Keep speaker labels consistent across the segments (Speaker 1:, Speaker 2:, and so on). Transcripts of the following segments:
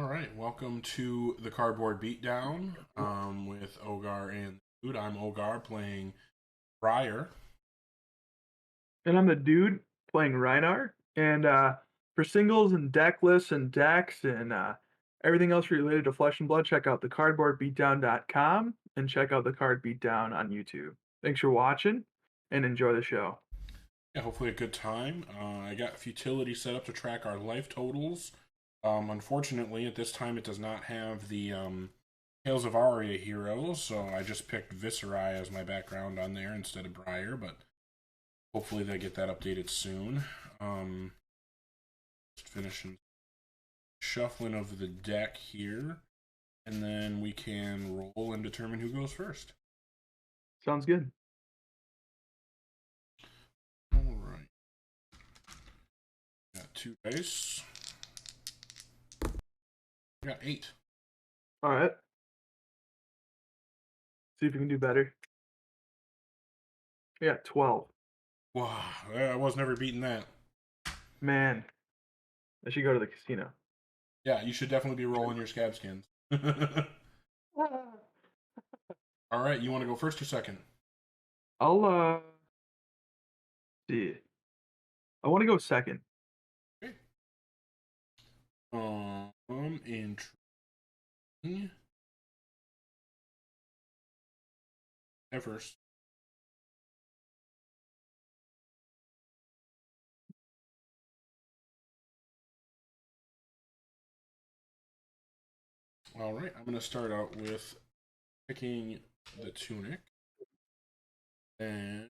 Speaker 1: All right, welcome to the Cardboard Beatdown with Ogar and Dude. I'm Ogar playing Briar.
Speaker 2: And I'm the dude playing Rhinar. And for singles and deck lists and decks and everything else related to Flesh and Blood, check out the cardboardbeatdown.com and check out the Card Beatdown on YouTube. Thanks for watching and enjoy the show.
Speaker 1: Yeah, hopefully a good time. I got Futility set up to track our life totals. Unfortunately, at this time, it does not have the Tales of Aria heroes, so I just picked Viserai as my background on there instead of Briar, but hopefully they get that updated soon. Just finishing shuffling of the deck here, and then we can roll and determine who goes first.
Speaker 2: Sounds good.
Speaker 1: All right. Got two dice. Got eight.
Speaker 2: All right. See if you can do better. Yeah, 12.
Speaker 1: Wow, I was never beating that.
Speaker 2: Man, I should go to the casino.
Speaker 1: Yeah, you should definitely be rolling your scab skins. All right, you want to go first or second?
Speaker 2: I'll see. I want to go second.
Speaker 1: Okay. Intriguing. At first. All right, I'm going to start out with picking the tunic. And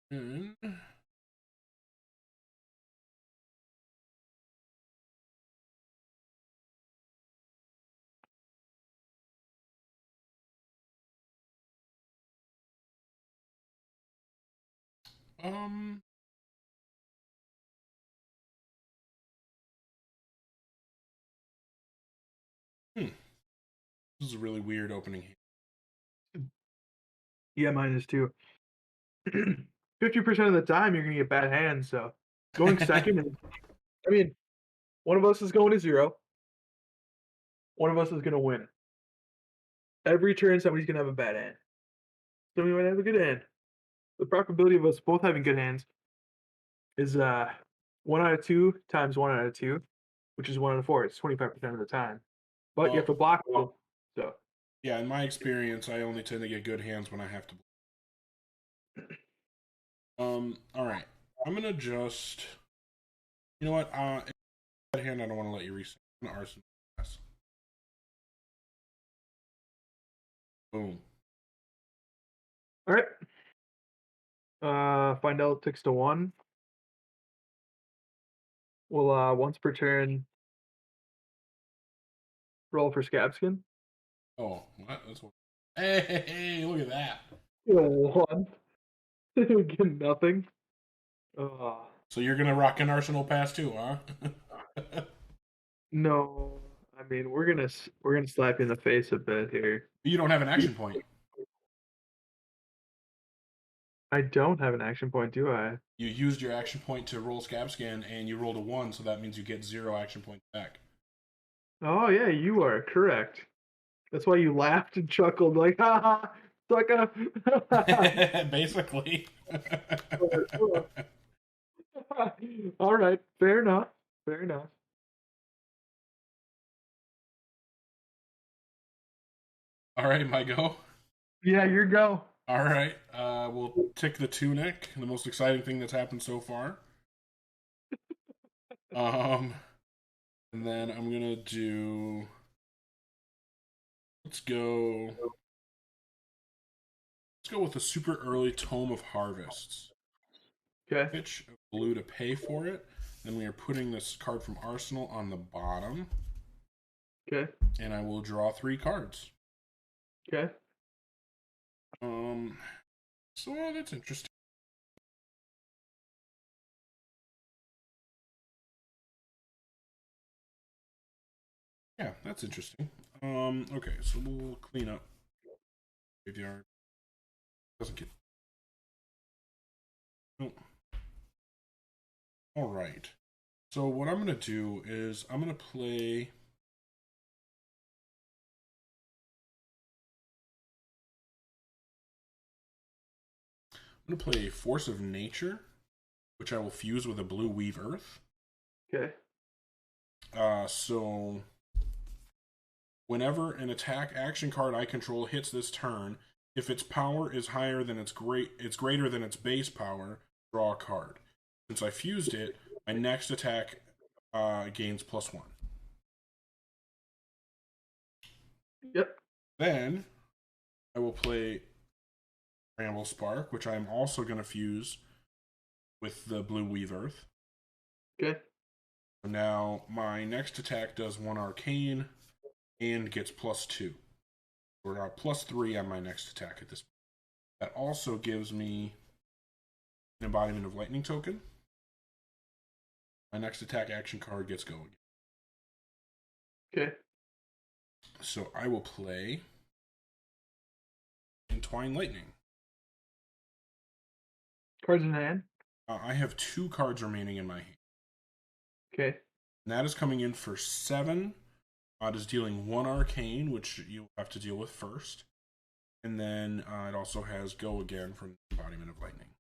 Speaker 1: um this is a really weird opening here.
Speaker 2: Yeah, mine is too. 50% of the time you're gonna get bad hands, so going second is, I mean, one of us is going to zero, one of us is gonna win. Every turn somebody's gonna have a bad hand. Somebody might have a good hand. The probability of us both having good hands is 1 out of 2 times 1 out of 2, which is 1 out of 4. It's 25% of the time. But you have
Speaker 1: Well,
Speaker 2: to block them. So
Speaker 1: yeah, in my experience, I only tend to get good hands when I have to. All right. I'm gonna just. You know what? That hand, I don't want to let you reset. I'm gonna arsenal. Yes. Boom.
Speaker 2: alright. Find out ticks to 1. We'll once per turn roll for Scabskin.
Speaker 1: Oh, what? That's what. Hey, look at that.
Speaker 2: 1. Get nothing. Uh,
Speaker 1: So you're gonna rock an arsenal pass too, huh?
Speaker 2: no, I mean we're gonna slap you in the face a bit here.
Speaker 1: You don't have an action point.
Speaker 2: I don't have an action point, do I?
Speaker 1: You used your action point to roll scab scan, and you rolled a 1, so that means you get 0 action points back.
Speaker 2: Oh yeah, you are correct. That's why you laughed and chuckled like, ha ha, sucker.
Speaker 1: Basically.
Speaker 2: All right, fair enough. Fair enough.
Speaker 1: All right, my go.
Speaker 2: Yeah, your go.
Speaker 1: All right, we'll tick the tunic, the most exciting thing that's happened so far. Um, and then I'm gonna do. Let's go. Let's go with a super early Tome of Harvests.
Speaker 2: Okay.
Speaker 1: Pitch of blue to pay for it. Then we are putting this card from Arsenal on the bottom,
Speaker 2: Okay.
Speaker 1: and I will draw 3 cards.
Speaker 2: Okay.
Speaker 1: Um, so that's interesting. Yeah, that's interesting. Okay, so we'll clean up graveyard. Doesn't get. Nope. All right. So what I'm gonna do is I'm gonna play I'm going to play Force of Nature, which I will fuse with a blue Weave Earth.
Speaker 2: Okay.
Speaker 1: So whenever an attack action card I control hits this turn, if its power is higher than it's greater than its base power, draw a card. Since I fused it, my next attack gains +1.
Speaker 2: Yep.
Speaker 1: Then I will play Bramble Spark, which I'm also going to fuse with the blue Weave Earth.
Speaker 2: Okay.
Speaker 1: So now my next attack does 1 Arcane and gets +2. We're at +3 on my next attack at this point. That also gives me an Embodiment of Lightning token. My next attack action card gets go again.
Speaker 2: Okay.
Speaker 1: So I will play Entwine Lightning.
Speaker 2: Cards in hand.
Speaker 1: I have 2 cards remaining in my hand.
Speaker 2: Okay.
Speaker 1: And that is coming in for 7. It is dealing 1 Arcane, which you have to deal with first. And then it also has Go Again from the Embodiment of Lightning.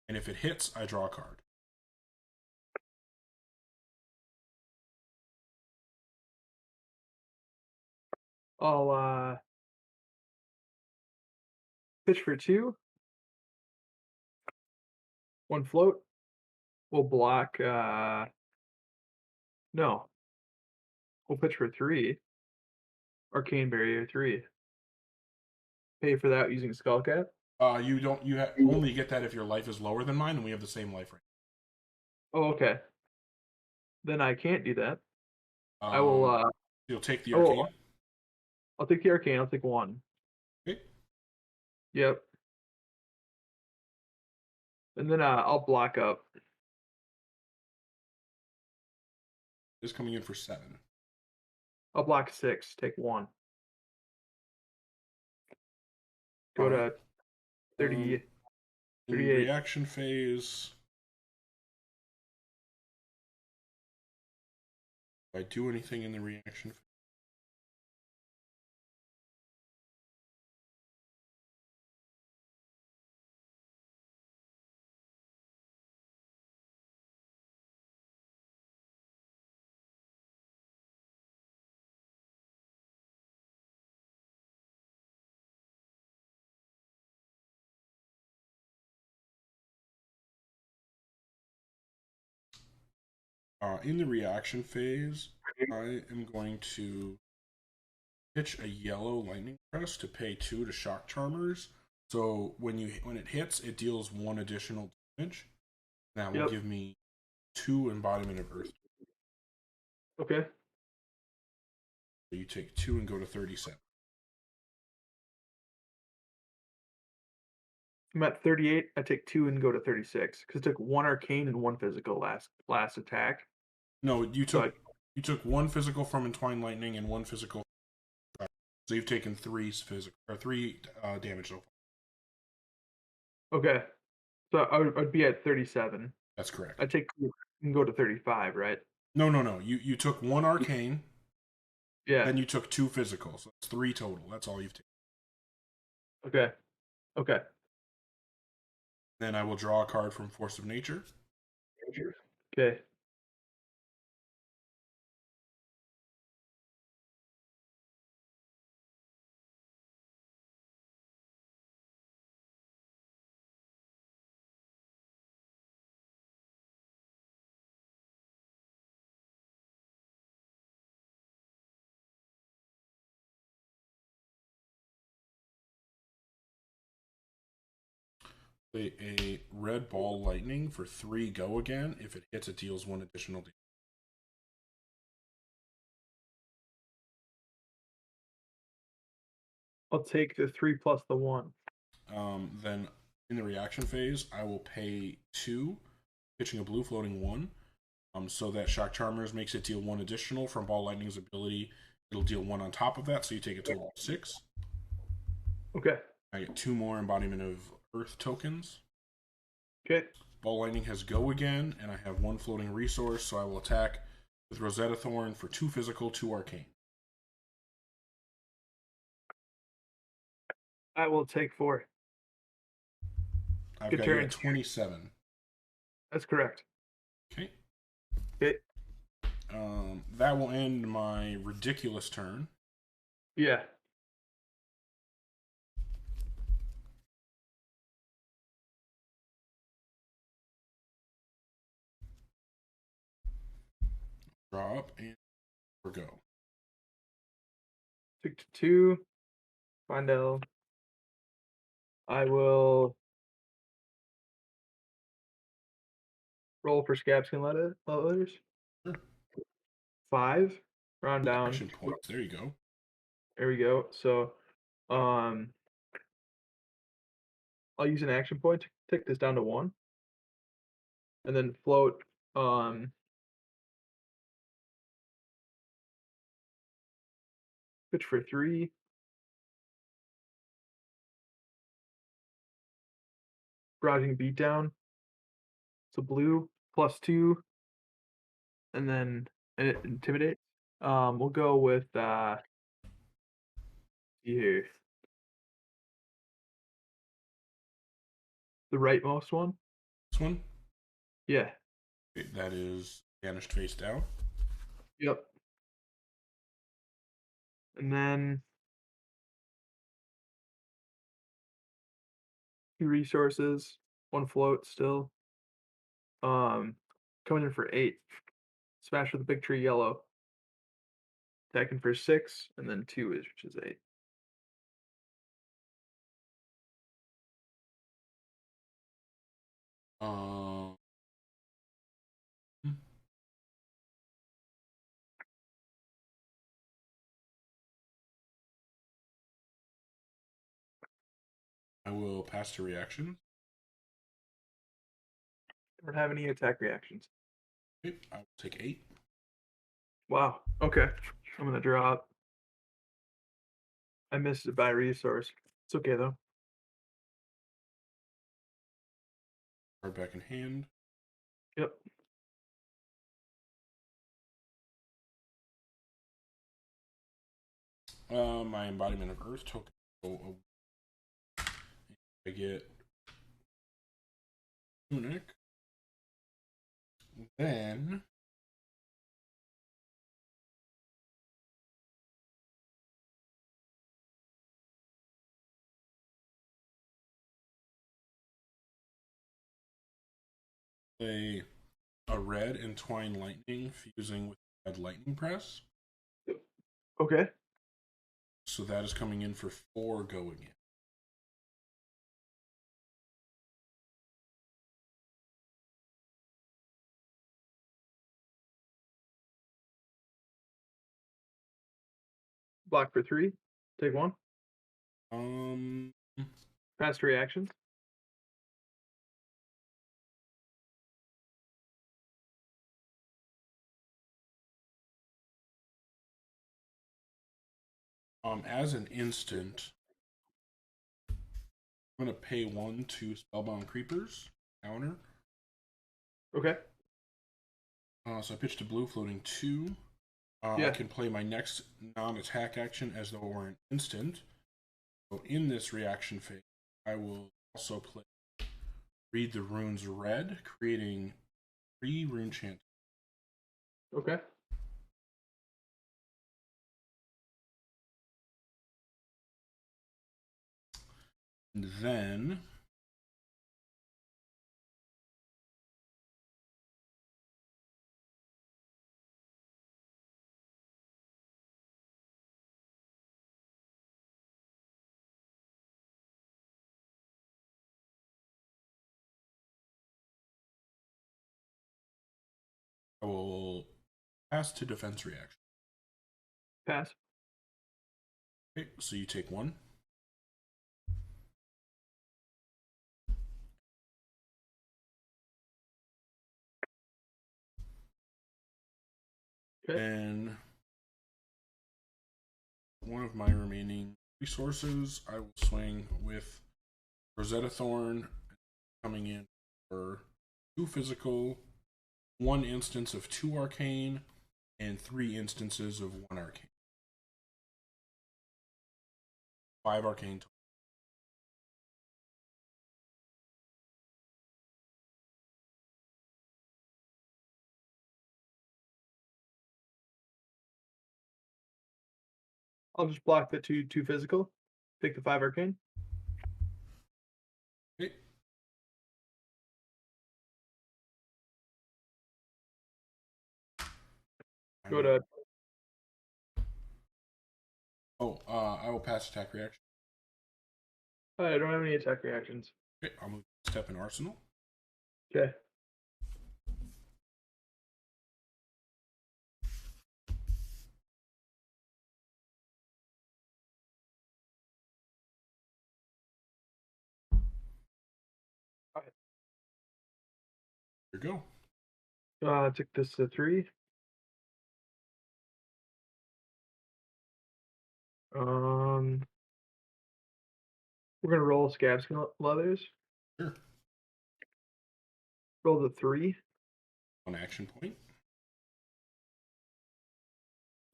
Speaker 1: And if it hits, I draw a card.
Speaker 2: I'll pitch for 2. 1 float. We'll block no. We'll pitch for 3. Arcane Barrier 3. Pay for that using Skullcap.
Speaker 1: You don't. You only get that if your life is lower than mine, and we have the same life rate.
Speaker 2: Oh, okay. Then I can't do that. I
Speaker 1: Um,
Speaker 2: will
Speaker 1: You'll take the
Speaker 2: oh,
Speaker 1: Arcane.
Speaker 2: I'll take the Arcane. I'll take 1.
Speaker 1: Okay.
Speaker 2: Yep. And then I'll block up.
Speaker 1: This is coming in for 7.
Speaker 2: I'll block 6. Take 1. Go
Speaker 1: Alright.
Speaker 2: to 30.
Speaker 1: In
Speaker 2: 38.
Speaker 1: reaction phase, do I do anything in the reaction phase? In the reaction phase, I am going to pitch a yellow lightning press to pay 2 to shock charmers. So when it hits, it deals 1 additional damage. That will
Speaker 2: Yep.
Speaker 1: give me 2 embodiment of earth.
Speaker 2: Okay.
Speaker 1: So you take 2 and go to 37.
Speaker 2: I'm at 38. I take 2 and go to 36 because it took 1 Arcane and 1 physical last attack.
Speaker 1: No, you took 1 physical from Entwine Lightning and 1 physical. So you've taken 3 physical or 3 damage so far.
Speaker 2: Okay. So I'd be at 37.
Speaker 1: That's correct.
Speaker 2: I take 2 and go to 35, right?
Speaker 1: No. You took 1 Arcane.
Speaker 2: Yeah.
Speaker 1: Then you took 2 physical. So that's 3 total. That's all you've taken.
Speaker 2: Okay. Okay.
Speaker 1: Then I will draw a card from Force of Nature.
Speaker 2: Okay.
Speaker 1: Play a red ball lightning for 3 go again. If it hits, it deals 1 additional damage.
Speaker 2: I'll take the 3 plus the 1.
Speaker 1: Then in the reaction phase, I will pay 2, pitching a blue floating 1. So that Shock Charmers makes it deal 1 additional from Ball Lightning's ability. It'll deal 1 on top of that, so you take a total of 6.
Speaker 2: Okay.
Speaker 1: I get 2 more Embodiment of Earth tokens.
Speaker 2: Okay.
Speaker 1: Ball Lightning has Go again, and I have 1 floating resource, so I will attack with Rosetta Thorn for 2 physical, 2 arcane.
Speaker 2: I will take 4.
Speaker 1: I've
Speaker 2: Good
Speaker 1: got you
Speaker 2: turn.
Speaker 1: at 27.
Speaker 2: That's correct.
Speaker 1: Okay.
Speaker 2: Okay.
Speaker 1: That will end my ridiculous turn.
Speaker 2: Yeah.
Speaker 1: Draw up and go.
Speaker 2: 6 to 2. Findell. I will roll for Scab Skin letters.
Speaker 1: Sure.
Speaker 2: 5. Round down.
Speaker 1: Action points. There you go.
Speaker 2: There we go. So, I'll use an action point to take this down to 1, and then float. Pitch for 3. Barraging Beatdown. So blue +2, and then intimidate. We'll go with here, the rightmost one.
Speaker 1: This one?
Speaker 2: Yeah.
Speaker 1: Okay, that is banished face down.
Speaker 2: Yep. And then 2 resources, 1 float still. Coming in for 8. Smash with a big tree yellow. Attacking for 6, and then 2 which is 8.
Speaker 1: Um, I will pass to reaction.
Speaker 2: Don't have any attack reactions.
Speaker 1: Okay, I will take 8.
Speaker 2: Wow. Okay. I'm gonna drop. I missed it by resource. It's okay though.
Speaker 1: Card back in hand.
Speaker 2: Yep.
Speaker 1: My embodiment of Earth token. So I get Tunic. Then a red entwine lightning fusing with red lightning press.
Speaker 2: Okay.
Speaker 1: So that is coming in for 4 go again.
Speaker 2: Block for 3. Take 1.
Speaker 1: Um,
Speaker 2: Fast reactions.
Speaker 1: as an instant, I'm gonna pay 1 to Spellbound Creepers counter.
Speaker 2: Okay.
Speaker 1: So I pitched a blue, floating 2.
Speaker 2: Yeah.
Speaker 1: I can play my next non-attack action as though it were an instant. So in this reaction phase, I will also play Read the Runes Red, creating 3 rune chant.
Speaker 2: Okay.
Speaker 1: And then I will pass to defense reaction.
Speaker 2: Pass.
Speaker 1: Okay, so you take 1.
Speaker 2: Okay.
Speaker 1: And one of my remaining resources, I will swing with Rosetta Thorn, coming in for 2 physical, 1 instance of 2 arcane, and 3 instances of 1 arcane. 5 arcane total.
Speaker 2: I'll just block the two physical. Take the 5 arcane.
Speaker 1: Okay.
Speaker 2: Go to.
Speaker 1: I will pass attack reaction.
Speaker 2: I don't have any attack reactions.
Speaker 1: Okay, I'll move step in arsenal.
Speaker 2: Okay. All
Speaker 1: Here you go.
Speaker 2: right. Took this to 3. Um, we're gonna roll scab leathers.
Speaker 1: Sure.
Speaker 2: Roll the 3.
Speaker 1: One action point.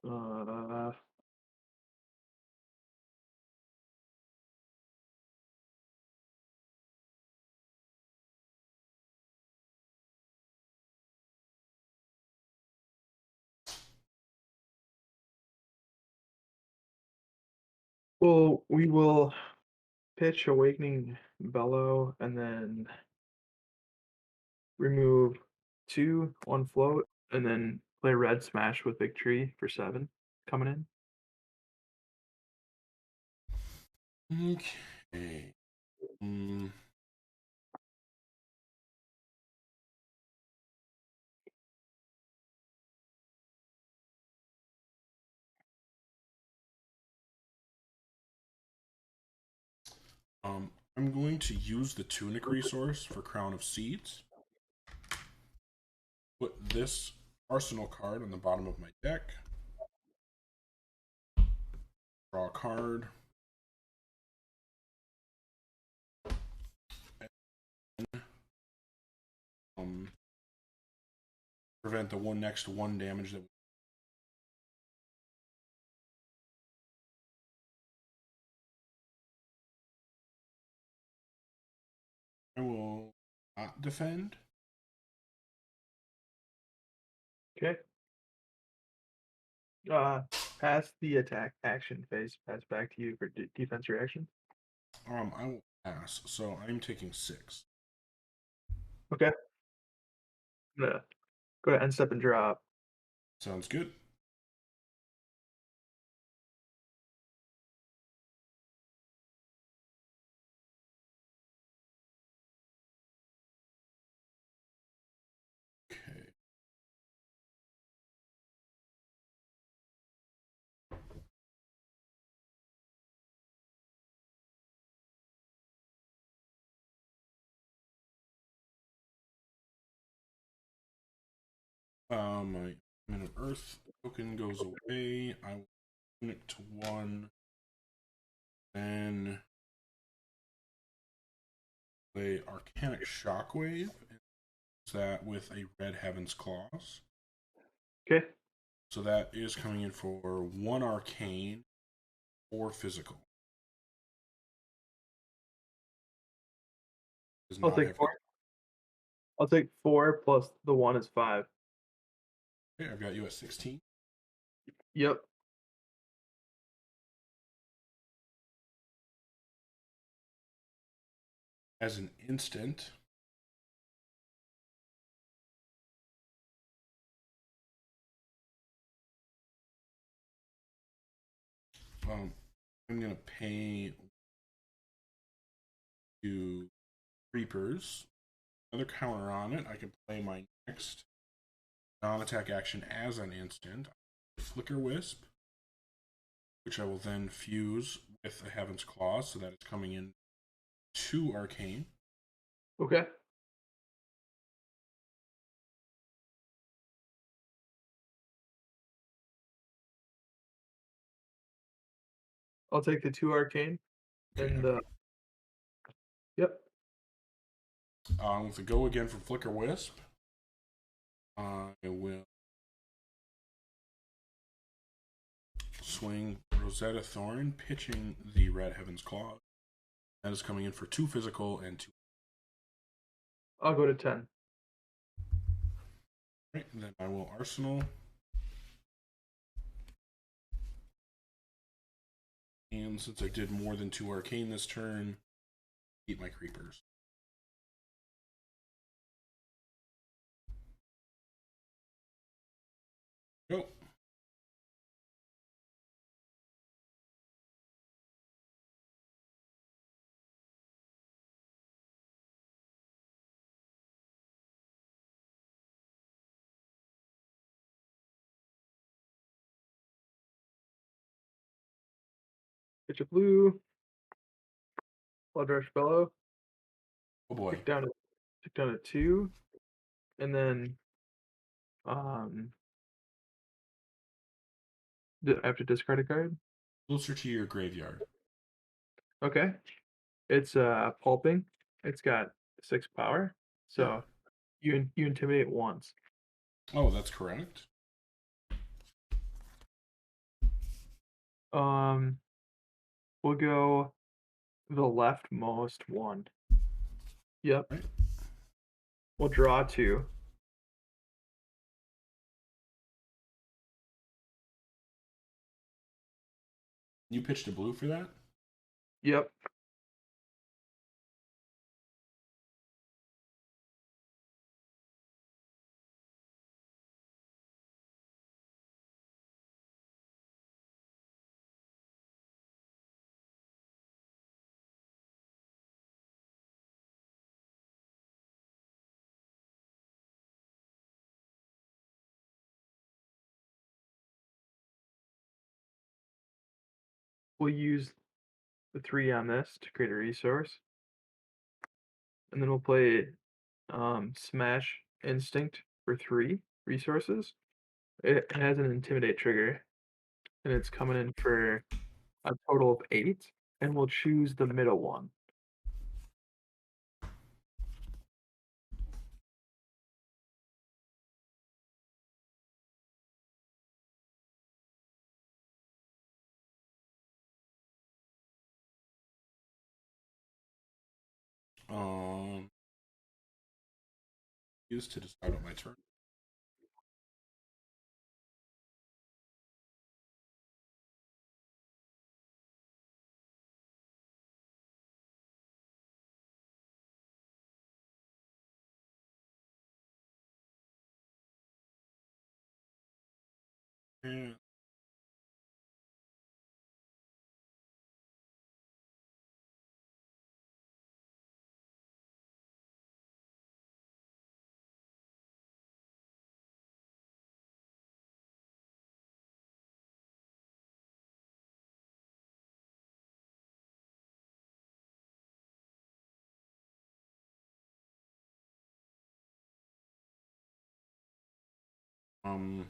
Speaker 2: Uh, well, we will pitch Awakening Bellow and then remove 2 on float and then play red smash with big tree for 7 coming in.
Speaker 1: Okay. I'm going to use the tunic resource for Crown of Seeds. Put this arsenal card on the bottom of my deck. Draw a card. And, prevent the 1 next to 1 damage that. I will not defend.
Speaker 2: Okay. Pass the attack action phase. Pass back to you for defense reaction.
Speaker 1: I will pass. So I'm taking 6.
Speaker 2: Okay. I'm gonna go to end step and drop.
Speaker 1: Sounds good. Okay. My Man of Earth token goes away. I will tune it to 1. Then play Arcanic Shockwave. And use that with a Red Heaven's Claws.
Speaker 2: Okay.
Speaker 1: So that is coming in for 1 arcane, 4 physical. Does
Speaker 2: I'll
Speaker 1: not
Speaker 2: take
Speaker 1: have.
Speaker 2: 4. I'll take 4 plus the 1 is 5.
Speaker 1: Okay, I've got you at 16.
Speaker 2: Yep.
Speaker 1: As an instant, I'm going to pay to Creepers. Another counter on it. I can play my next non-attack action as an instant. Flicker Wisp, which I will then fuse with a Heaven's Claw, so that it's coming in 2 arcane.
Speaker 2: Okay. I'll take the 2 arcane.
Speaker 1: Okay,
Speaker 2: And yep.
Speaker 1: With the go again from Flicker Wisp, I will swing Rosetta Thorn, pitching the Red Heaven's Claw. That is coming in for 2 physical and 2.
Speaker 2: I'll go to 10.
Speaker 1: Right, and then I will Arsenal. and since I did more than 2 arcane this turn, keep my creepers. Go.
Speaker 2: Get your blue. Blood Rush Bellow.
Speaker 1: Oh boy.
Speaker 2: Tick down to 2. And then um I have to discard a card.
Speaker 1: Closer to your graveyard.
Speaker 2: Okay. It's pulping. It's got 6 power.
Speaker 1: Yeah.
Speaker 2: So you intimidate once.
Speaker 1: Oh, that's correct.
Speaker 2: We'll go the leftmost one. Yep.
Speaker 1: Right.
Speaker 2: We'll draw 2.
Speaker 1: You pitched a blue for that?
Speaker 2: Yep. We'll use the 3 on this to create a resource. And then we'll play Smash Instinct for 3 resources. It has an Intimidate trigger, and it's coming in for a total of 8, and we'll choose the middle one.
Speaker 1: Use to decide on my turn. And um,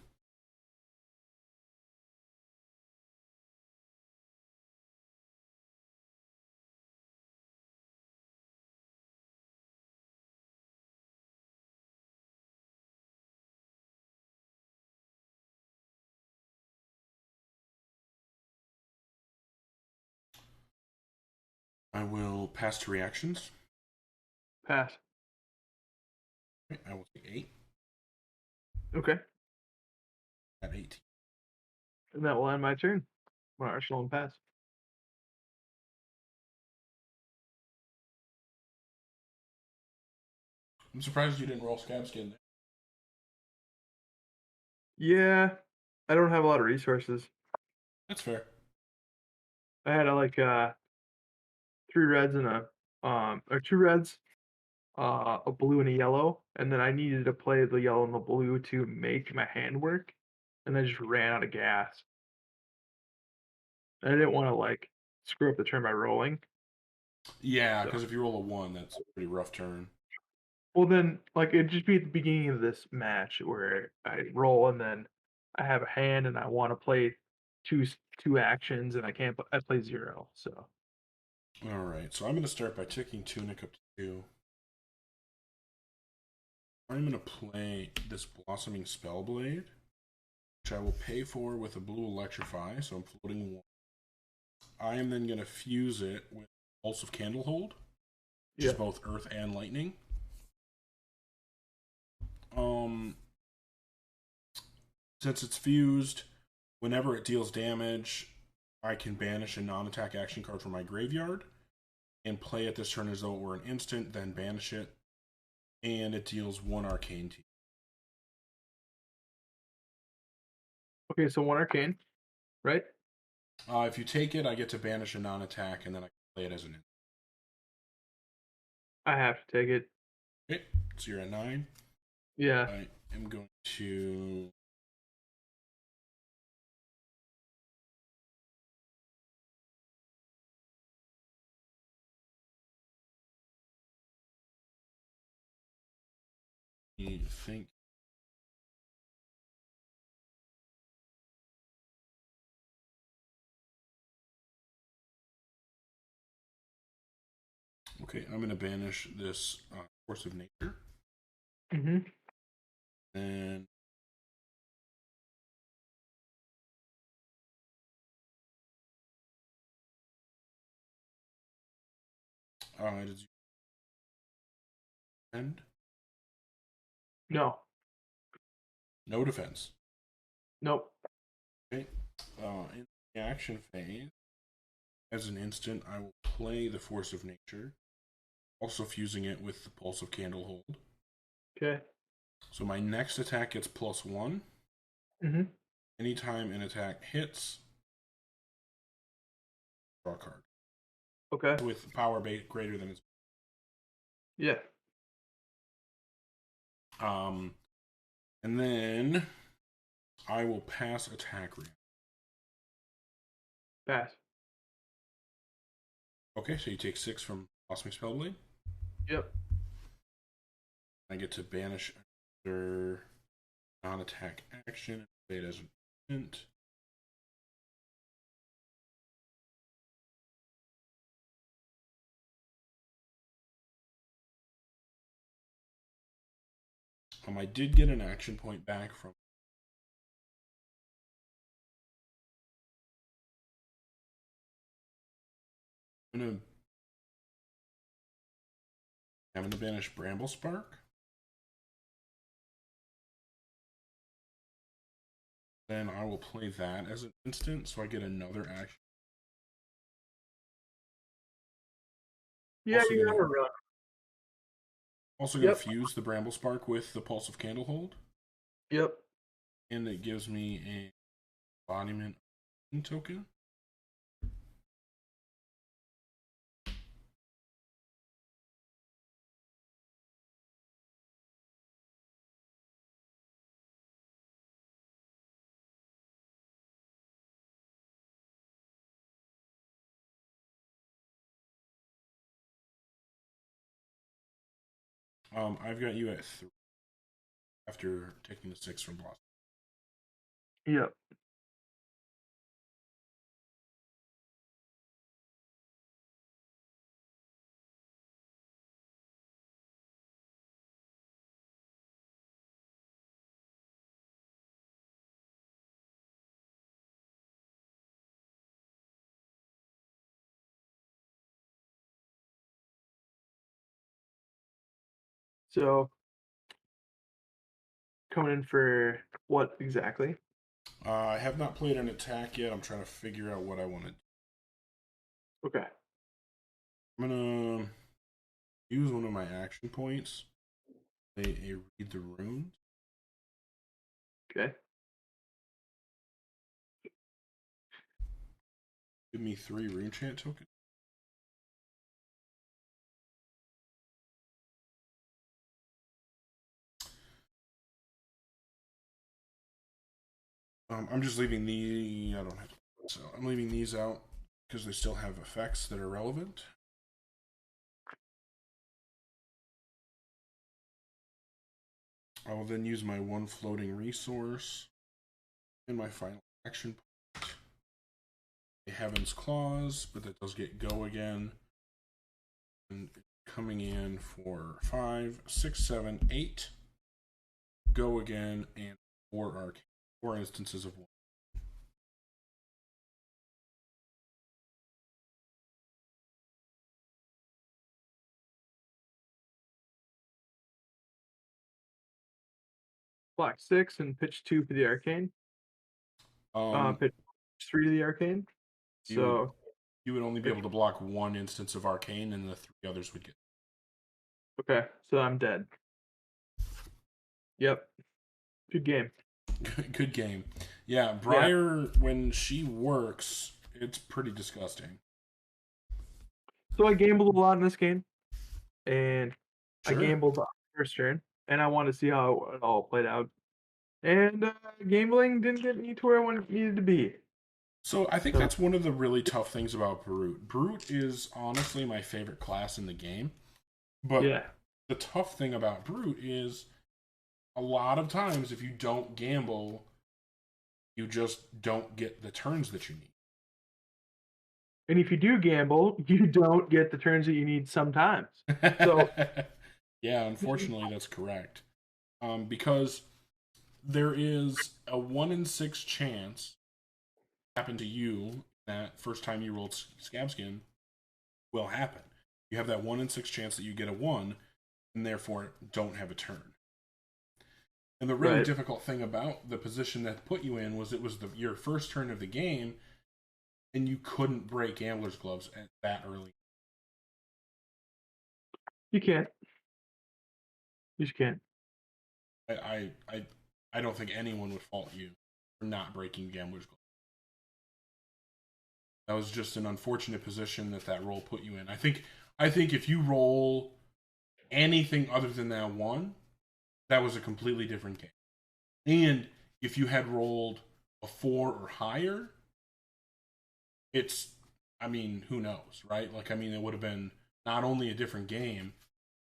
Speaker 1: I will pass to reactions.
Speaker 2: Pass.
Speaker 1: Okay, I will take 8
Speaker 2: Okay.
Speaker 1: at 18.
Speaker 2: And that will end my turn. My arsenal and pass.
Speaker 1: I'm surprised you didn't roll Scab Skin there.
Speaker 2: Yeah, I don't have a lot of resources.
Speaker 1: That's fair.
Speaker 2: I had like 3 reds and or 2 reds, a blue and a yellow, and then I needed to play the yellow and the blue to make my hand work, and I just ran out of gas. I didn't want to like screw up the turn by rolling.
Speaker 1: Yeah,
Speaker 2: So,
Speaker 1: because if you roll a 1, that's a pretty rough turn.
Speaker 2: well then, like it'd just be at the beginning of this match where I roll and then I have a hand and I want to play two actions and I can't. I play 0. So
Speaker 1: Alright, so I'm going to start by ticking Tunic up to 2. I'm going to play this Blossoming Spellblade, which I will pay for with a blue Electrify, so I'm floating 1. I am then going to fuse it with Pulse of Candlehold, which
Speaker 2: yeah,
Speaker 1: is both Earth and Lightning. Um, since it's fused, whenever it deals damage, I can banish a non-attack action card from my graveyard and play it this turn as though it were an instant, then banish it, and it deals 1 arcane to you.
Speaker 2: Okay, so 1 arcane, right?
Speaker 1: If you take it, I get to banish a non-attack, and then I can play it as an instant.
Speaker 2: I have to take it.
Speaker 1: Okay, so you're at 9.
Speaker 2: Yeah.
Speaker 1: I am going to think. Okay, I'm going to banish this Force of Nature,
Speaker 2: Mm-hmm.
Speaker 1: and it is end.
Speaker 2: No.
Speaker 1: No defense.
Speaker 2: Nope.
Speaker 1: Okay, in the action phase, as an instant, I will play the Force of Nature, also fusing it with the Pulse of Candlehold.
Speaker 2: Okay.
Speaker 1: So my next attack gets +1.
Speaker 2: Mm-hmm.
Speaker 1: Anytime an attack hits, draw a card
Speaker 2: Okay.
Speaker 1: with power greater than its.
Speaker 2: Yeah.
Speaker 1: And then I will pass attack reaction.
Speaker 2: Pass.
Speaker 1: Okay, so you take 6 from Cosmic Spellblade.
Speaker 2: Yep.
Speaker 1: I get to banish another non-attack action, play it as an instant. I did get an action point back from. I'm gonna banish Bramble Spark. Then I will play that as an instant, so I get another action.
Speaker 2: Yeah,
Speaker 1: Also
Speaker 2: you
Speaker 1: gonna
Speaker 2: gotta run. Yep.
Speaker 1: fuse the Bramble Spark with the Pulse of Candlehold,
Speaker 2: Yep.
Speaker 1: and it gives me a embodiment token. I've got you at 3 after taking the 6 from Blossom.
Speaker 2: Yep. So coming in for what exactly?
Speaker 1: I have not played an attack yet. I'm trying to figure out what I want to do.
Speaker 2: Okay.
Speaker 1: I'm gonna use one of my action points. A read the runes.
Speaker 2: Okay.
Speaker 1: Give me 3 rune chant tokens. I'm just leaving the. I don't have to. So I'm leaving these out because they still have effects that are relevant. I will then use my 1 floating resource in my final action point. A Heaven's Claws, but that does get go again. And coming in for 5, 6, 7, 8. Go again, and 4 instances of 1.
Speaker 2: Black 6 and pitch 2 for the arcane.
Speaker 1: Um,
Speaker 2: Pitch 3 to the arcane.
Speaker 1: You would
Speaker 2: So
Speaker 1: you would only be
Speaker 2: if
Speaker 1: able to block one instance of arcane, and the three others would get.
Speaker 2: okay, so I'm dead. Yep. Good game.
Speaker 1: Good game. Yeah,
Speaker 2: Yeah.
Speaker 1: Briar, when she works, it's pretty disgusting.
Speaker 2: So I gambled a lot in this game, and I
Speaker 1: Sure.
Speaker 2: gambled on the first turn, and I wanted to see how it all played out. And gambling didn't get me to where I needed to be.
Speaker 1: So I think
Speaker 2: So
Speaker 1: that's one of the really tough things about Brute. Brute is honestly my favorite class in the game, but
Speaker 2: yeah,
Speaker 1: the tough thing about Brute is a lot of times if you don't gamble, you just don't get the turns that you need.
Speaker 2: and if you do gamble, you don't get the turns that you need sometimes. So
Speaker 1: Yeah, unfortunately, that's correct. Because there is a 1 in 6 chance happen to you that first time you rolled scab skin will happen. You have that 1 in 6 chance that you get a 1 and therefore don't have a turn. And the really
Speaker 2: right,
Speaker 1: difficult thing about the position that put you in was it was your first turn of the game and you couldn't break gambler's gloves at that early.
Speaker 2: you can't. You just can't.
Speaker 1: I I I, I don't think anyone would fault you for not breaking gambler's gloves. That was just an unfortunate position that role put you in. I think if you roll anything other than that one, that was a completely different game. And if you had rolled a 4 or higher, it's, I mean, who knows, right? Like, I mean, it would have been not only a different game,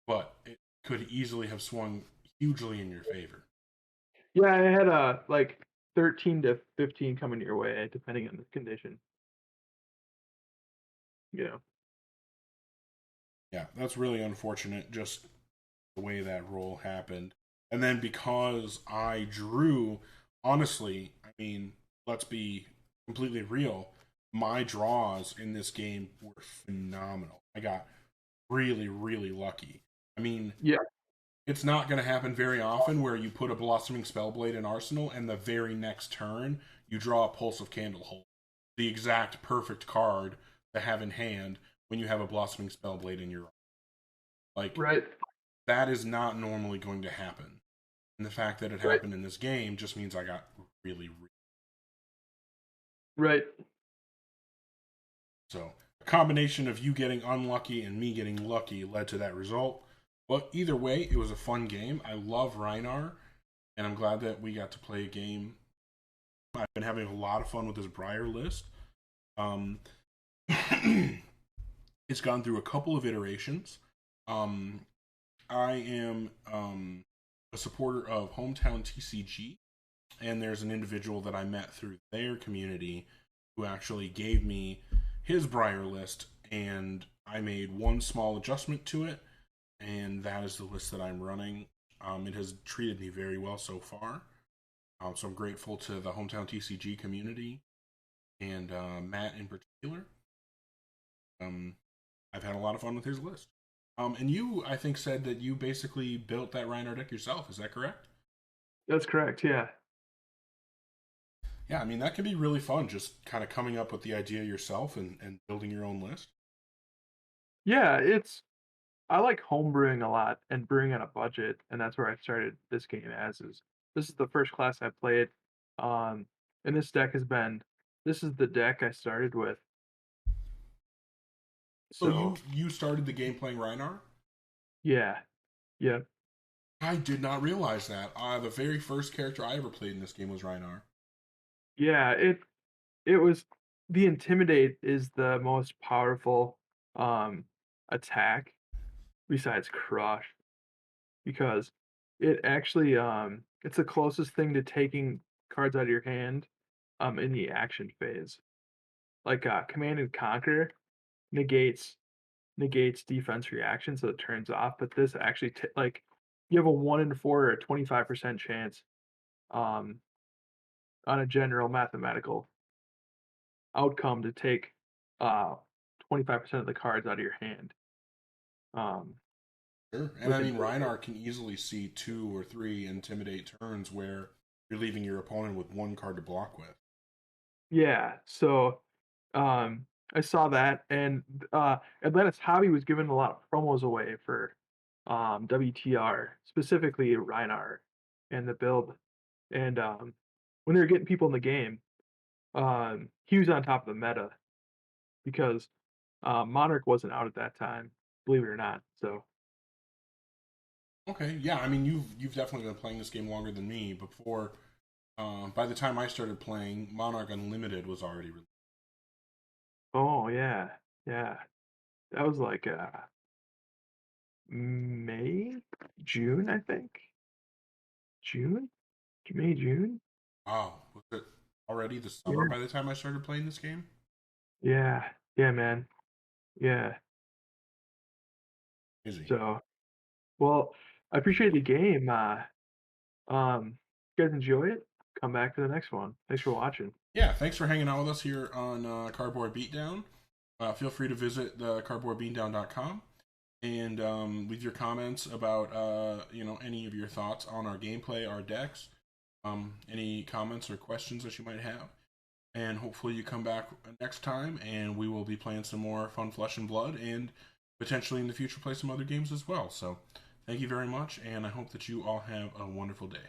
Speaker 1: but it could easily have swung hugely in your favor.
Speaker 2: Yeah, I had like 13 to 15 coming your way, depending on the condition. You know.
Speaker 1: Yeah, that's really unfortunate, just the way that roll happened. And then because I drew, honestly, I mean, let's be completely real. My draws in this game were phenomenal. I got really, really lucky. I mean,
Speaker 2: Yeah.
Speaker 1: it's not going to happen very often where you put a Blossoming Spellblade in Arsenal and the very next turn you draw a Pulse of Candlehold. The exact perfect card to have in hand when you have a Blossoming Spellblade in your. Like,
Speaker 2: Right.
Speaker 1: that is not normally going to happen. And the fact that it
Speaker 2: Right.
Speaker 1: happened in this game just means I got really, really.
Speaker 2: Right.
Speaker 1: So, a combination of you getting unlucky and me getting lucky led to that result. But either way, it was a fun game. I love Rhinar, and I'm glad that we got to play a game. I've been having a lot of fun with this Briar list. Um, it's gone through a couple of iterations. Um, I am a supporter of Hometown TCG, and there's an individual that I met through their community who actually gave me his Briar list, and I made one small adjustment to it, and that is the list that I'm running. It has treated me very well so far, so I'm grateful to the Hometown TCG community and Matt in particular. Um, I've had a lot of fun with his list. And you, I think, said that you basically built that Rhinar deck yourself. Is that correct?
Speaker 2: That's correct. Yeah.
Speaker 1: Yeah, I mean, that can be really fun, just kind of coming up with the idea yourself and building your own list.
Speaker 2: Yeah. I like homebrewing a lot and brewing on a budget, and that's where I started this game as is. This is the first class I played. Um, and this is the deck I started with.
Speaker 1: So you
Speaker 2: So
Speaker 1: you started the game playing Rhinar?
Speaker 2: yeah. Yeah.
Speaker 1: I did not realize that. The very first character I ever played in this game was Rhinar.
Speaker 2: Yeah. It was the Intimidate is the most powerful um attack besides Crush because it actually it's the closest thing to taking cards out of your hand in the action phase. Like Command and Conquer negates defense reaction, so it turns off. But this actually like you have a 1 in 4 or a 25% chance um on a general mathematical outcome to take uh 25% of the cards out of your hand. Um
Speaker 1: Sure. And
Speaker 2: with
Speaker 1: I mean,
Speaker 2: Intimidate.
Speaker 1: Rhinar can easily see 2 or 3 intimidate turns where you're leaving your opponent with one card to block with.
Speaker 2: Yeah, so Um, I saw that, and Atlantis Hobby was giving a lot of promos away for WTR, specifically Rhinar and the build. And when they were getting people in the game, he was on top of the meta because Monarch wasn't out at that time, believe it or not. So,
Speaker 1: Okay, yeah. I mean, you've definitely been playing this game longer than me. Before, by the time I started playing, Monarch Unlimited was already released.
Speaker 2: oh yeah, yeah, that was like May, June, I think. June, May, June.
Speaker 1: Wow, was it already the summer
Speaker 2: Yeah,
Speaker 1: by the time I started playing this game?
Speaker 2: yeah, yeah, man. Yeah.
Speaker 1: Easy.
Speaker 2: So, well, I appreciate the game. You guys enjoy it? Come back for the next one. Thanks for watching.
Speaker 1: Yeah, thanks for hanging out with us here on Cardboard Beatdown. Feel free to visit the cardboardbeatdown.com and leave your comments about any of your thoughts on our gameplay, our decks, any comments or questions that you might have. And hopefully you come back next time and we will be playing some more fun Flesh and Blood and potentially in the future play some other games as well. So thank you very much and I hope that you all have a wonderful day.